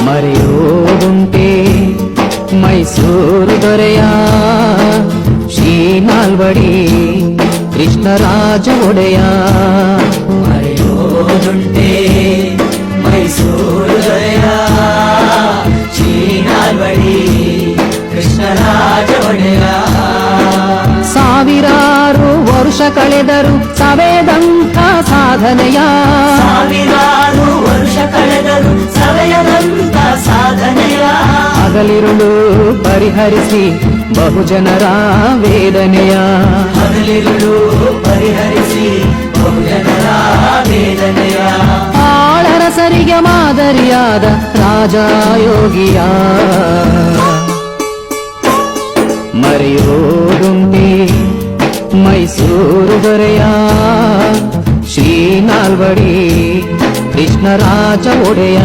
ಮರೆಯೋದುಂಟೆ ಮೈಸೂರು ದೊರೆಯ ಶ್ರೀ ನಾಲ್ವಡಿ ಕೃಷ್ಣರಾಜ ಒಡೆಯ. ಮರೆಯೋದುಂಟೆ ಮೈಸೂರು ದೊರೆಯ ಶ್ರೀ ನಾಲ್ವಡಿ ಕೃಷ್ಣರಾಜ ಒಡೆಯ. ಸಾವಿರಾರು ವರುಷ ಕಳೆದರು ಸವೆದಂಥ ಸಾಧನೆಯ, ಸಾವಿರಾರು ವರ್ಷ ಕಳೆದರು ಸವೆಯದಂತ ಸಾಧನೆಯ. ಹಗಲಿರುಳು ಪರಿಹರಿಸಿ ಬಹುಜನರ ವೇದನೆಯ, ಹಗಲಿರುಳು ಪರಿಹರಿಸಿ ಬಹುಜನರ ವೇದನೆಯ. ಆಳರಸರಿಗೆ ಮಾದರಿಯಾದ ರಾಜಯೋಗಿಯ. ಮರೆಯೋದುಂಟೆ ಮೈಸೂರು ದೊರೆಯ ಶ್ರೀ ನಾಲ್ವಡಿ ಕೃಷ್ಣರಾಜ ಒಡೆಯ.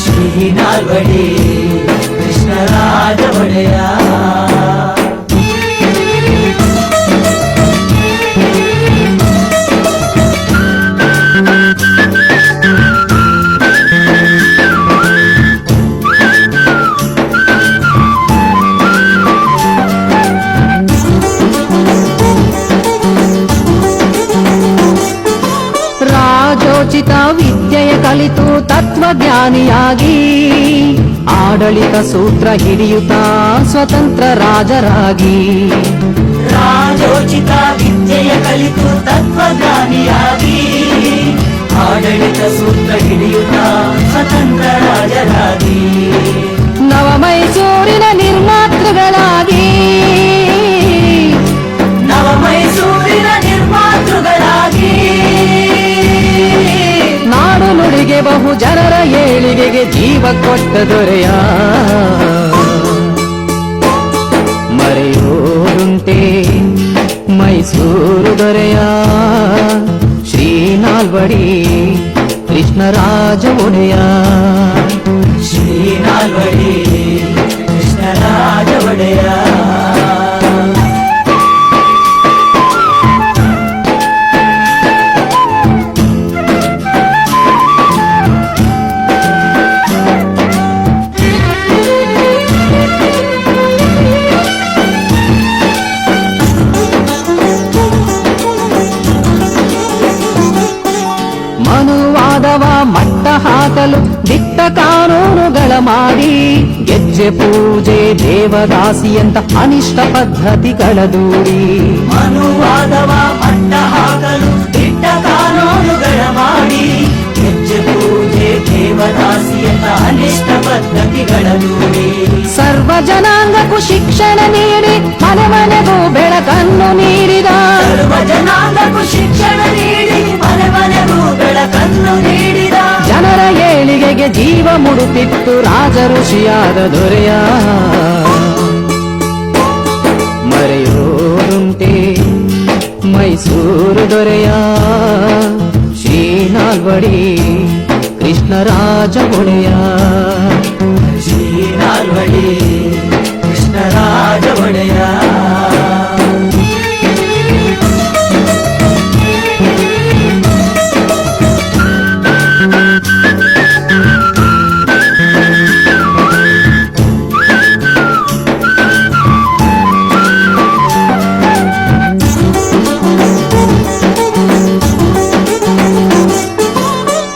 ಶ್ರೀ ನಾಲ್ವಡಿ ಕೃಷ್ಣರಾಜ ಒಡೆಯ. ರಾಜೋಚಿತ ವಿದ್ಯೆಯ ಕಲಿತು ತತ್ವಜ್ಞಾನಿಯಾಗಿ ಆಡಳಿತ ಸೂತ್ರ ಹಿಡಿಯುತ್ತಾ ಸ್ವತಂತ್ರ ರಾಜರಾಗಿ. ರಾಜೋಚಿತ ವಿದ್ಯೆಯ ಕಲಿತು ತತ್ವಜ್ಞಾನಿಯಾಗಿ ಆಡಳಿತ ಸೂತ್ರ ಹಿಡಿಯುತ್ತ ಸ್ವತಂತ್ರ ರಾಜರಾಗಿ. ನವ ಮೈಸೂರಿನ ನಿರ್ಮಾತೃಗಳಾಗಿ, ನವ ಮೈಸೂರಿನ ನಿರ್ಮಾತೃಗಳಾಗಿ ನಾಡು ನುಡಿಗೆ ಬಹು ಜನರ ಏಳಿಗೆಗೆ ಜೀವ ಕೊಟ್ಟ ದೊರೆಯ. ಮರೆಯೋದುಂಟೆ ಮೈಸೂರು ದೊರೆಯ ಶ್ರೀ ನಾಲ್ವಡಿ ಕೃಷ್ಣರಾಜ ಒಡೆಯ. ಶ್ರೀ ನಾಲ್ವಡಿ ಕೃಷ್ಣರಾಜ ಒಡೆಯ. ಮನುವಾದವ ಮಟ್ಟ ಹಾಕಲು ದಿಟ್ಟ ಕಾನೂನುಗಳ ಮಾಡಿ, ಗೆಜ್ಜೆ ಪೂಜೆ ದೇವದಾಸಿಯಂತ ಅನಿಷ್ಟ ಪದ್ಧತಿಗಳ ದೂಡಿ. ಮನುವಾದವ ಮಟ್ಟ ಹಾಕಲು ದಿಟ್ಟ ಕಾನೂನುಗಳ ಮಾಡಿ, ಗೆಜ್ಜೆ ಪೂಜೆ ದೇವದಾಸಿಯಂತ ಅನಿಷ್ಟ ಪದ್ಧತಿಗಳ ದೂಡಿ. ಸರ್ವ ಜನಾಂಗಕ್ಕೂ ಶಿಕ್ಷಣ ನೀಡಿ ಮನೆ ಮನೆಗೂ ಬೆಳಕನ್ನು ನೀಡಿದ, ಸರ್ವ ಜನಾಂಗಕ್ಕೂ ಶಿಕ್ಷಣ ನೀಡಿ ಮನೆ ಮನೆಗೂ ಬೆಳಕನ್ನು ನೀಡಿದ. ಜನರ ಏಳಿಗೆಗೆ ಜೀವ ಮುಡುತ್ತಿತ್ತು ರಾಜ ಋಷಿಯಾದ ದೊರೆಯ. ಮರೆಯೋದುಂಟೆ ಮೈಸೂರು ದೊರೆಯ ಶ್ರೀ ನಾಲ್ವಡಿ ಕೃಷ್ಣರಾಜ ಒಡೆಯ. ಶ್ರೀ ನಾಲ್ವಡಿ ಕೃಷ್ಣರಾಜ ಒಡೆಯ.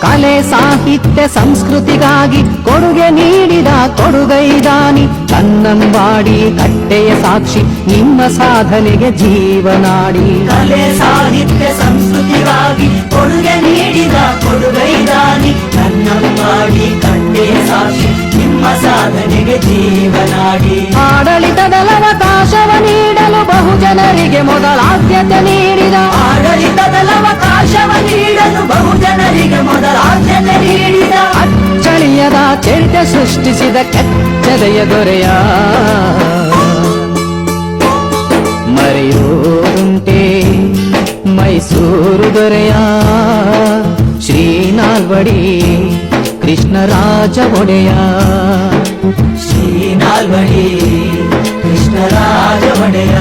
ಕಲೆ ಸಾಹಿತ್ಯ ಸಂಸ್ಕೃತಿಗಾಗಿ ಕೊಡುಗೆ ನೀಡಿದ ಕೊಡುಗೈದಾನಿ. ಕನ್ನಂಬಾಡಿ ಕಟ್ಟೆಯ ಸಾಕ್ಷಿ ನಿಮ್ಮ ಸಾಧನೆಗೆ ಜೀವನಾಡಿ. ಕಲೆ ಸಾಹಿತ್ಯ ಸಂಸ್ಕೃತಿಗಾಗಿ ಕೊಡುಗೆ ನೀಡಿದ ಕೊಡುಗೈದಾನಿ. ಕನ್ನಂಬಾಡಿ ಕಟ್ಟೆಯ ಸಾಕ್ಷಿ ನಿಮ್ಮ ಸಾಧನೆಗೆ ಜೀವನಾಡಿ. ಆಡಳಿತದಲವಕಾಶವ ನೀಡಲು ಬಹುಜನರಿಗೆ ಮೊದಲ ಆದ್ಯತೆ ನೀಡಿದ, ಆಡಳಿತದಲವಕಾಶವ ನೀಡಲು ಬಹುಜನರಿಗೆ ಮೊದಲ ಆದ್ಯತೆ ನೀಡಿದ. ಅಚ್ಚಳಿಯದ ಚರಿತ್ರೆ ಸೃಷ್ಟಿಸಿದ ಕೆಚ್ಚದೆಯ ದೊರೆಯ. ಮರೆಯೋದುಂಟೆ ಮೈಸೂರು ದೊರೆಯ ಶ್ರೀ ನಾಲ್ವಡಿ ಕೃಷ್ಣರಾಜ ಒಡೆಯ. ಶ್ರೀ ನಾಲ್ವಡಿ ಕೃಷ್ಣರಾಜ ಒಡೆಯ.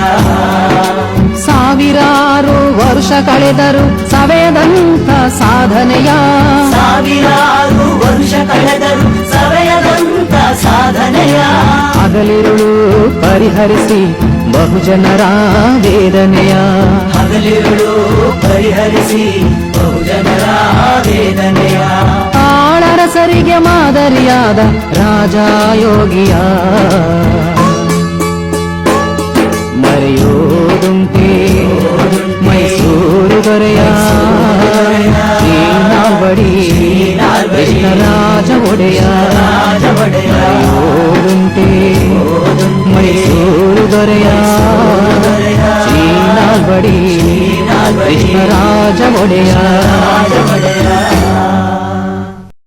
ಸಾವಿರಾರು ವರ್ಷ ಕಳೆದರು ಸವೆಯದಂಥ ಸಾಧನೆಯ ಸಾವಿರಾರು ವರ್ಷ ಕಳೆದರು ಸವೆಯದಂತ ಸಾಧನೆಯ ಹಗಲಿರುಳು ಪರಿಹರಿಸಿ ಬಹುಜನರ ವೇದನೆಯ ಹಗಲಿರುಳು ಪರಿಹರಿಸಿ ಬಹುಜನರ ವೇದನೆಯ ಆಳರಸರಿಗೆ ಮಾದರಿಯಾದ ರಾಜಯೋಗಿಯ ಮರೆಯೋದುಂಟೆ ಮೈಸೂರು ದೊರೆಯ ಶ್ರೀನಾಲ್ವಡಿ ಕೃಷ್ಣರಾಜ ಒಡೆಯ ಮರೆಯೋದುಂಟೆ ಮೈಸೂರು ದೊರೆಯ ಶ್ರೀನಾಲ್ವಡಿ ಕೃಷ್ಣರಾಜ ಒಡೆಯ